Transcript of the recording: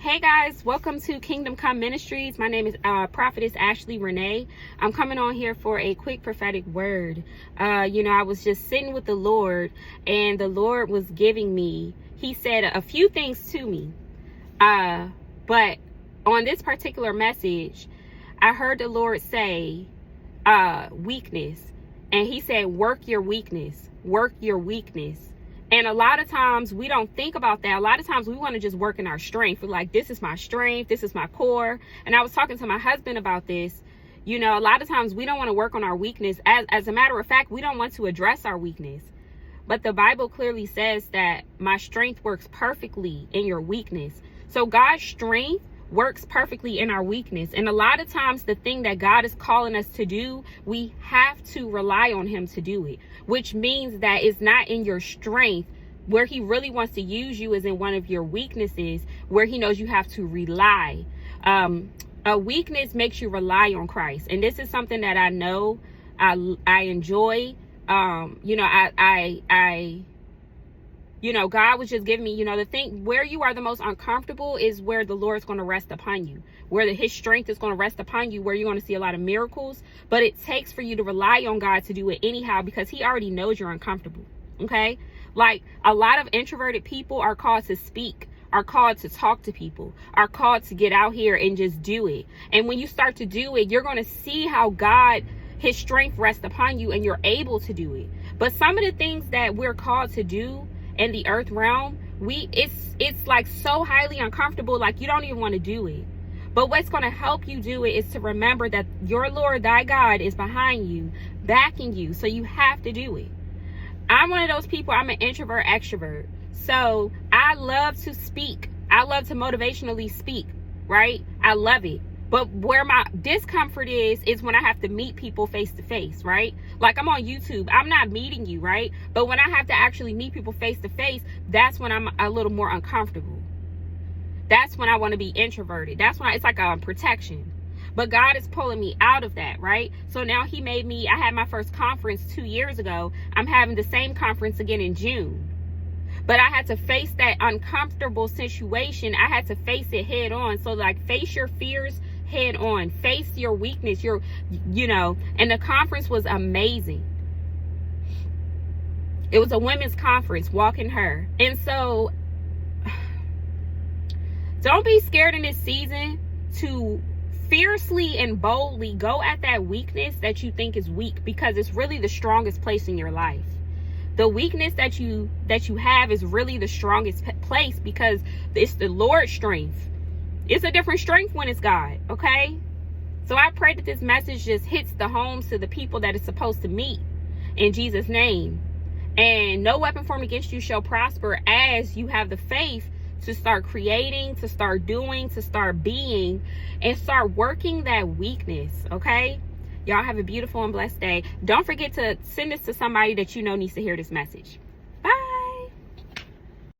Hey guys, welcome to Kingdom Come Ministries. My name is Prophetess Ashley Renee. I'm coming on here for a quick prophetic word. I was just sitting with the Lord, and the Lord was giving me, he said a few things to me. But on this particular message, I heard the Lord say weakness. And he said, work your weakness, work your weakness. And a lot of times we don't think about that. A lot of times we want to just work in our strength. We're like, this is my strength. This is my core. And I was talking to my husband about this. A lot of times we don't want to work on our weakness. As a matter of fact, we don't want to address our weakness. But the Bible clearly says that my strength works perfectly in your weakness. So God's strength works perfectly in our weakness. And a lot of times the thing that God is calling us to do, we have to rely on him to do it, which means that it's not in your strength. Where he really wants to use you is in one of your weaknesses, where he knows you have to rely. A weakness makes you rely on Christ. And this is something that I know I enjoy. God was just giving me, the thing where you are the most uncomfortable is where the Lord's going to rest upon you, where his strength is going to rest upon you, where you're going to see a lot of miracles. But it takes for you to rely on God to do it anyhow, because he already knows you're uncomfortable. Okay. Like a lot of introverted people are called to speak, are called to talk to people, are called to get out here and just do it. And when you start to do it, you're going to see how his strength rests upon you and you're able to do it. But some of the things that we're called to do in the earth realm, it's like so highly uncomfortable, like you don't even want to do it. But what's going to help you do it is to remember that your Lord, thy God, is behind you, backing you. So you have to do it. I'm one of those people. I'm an introvert extrovert. So I love to speak. I love to motivationally speak, right? I love it. But where my discomfort is when I have to meet people face to face, right? Like I'm on YouTube. I'm not meeting you, right? But when I have to actually meet people face to face, that's when I'm a little more uncomfortable. That's when I want to be introverted. That's when it's like a protection. But God is pulling me out of that, right? So now I had my first conference 2 years ago. I'm having the same conference again in June. But I had to face that uncomfortable situation. I had to face it head on. So like face your fears head on, face your weakness, and the conference was amazing. It was a women's conference, Walking Her. And so don't be scared in this season to fiercely and boldly go at that weakness that you think is weak, because it's really the strongest place in your life. The weakness that you have is really the strongest place, because it's the Lord's strength. It's a different strength when it's God, okay? So I pray that this message just hits the homes to the people that it's supposed to meet, in Jesus' name. And no weapon formed against you shall prosper, as you have the faith to start creating, to start doing, to start being, and start working that weakness, okay? Y'all have a beautiful and blessed day. Don't forget to send this to somebody that you know needs to hear this message.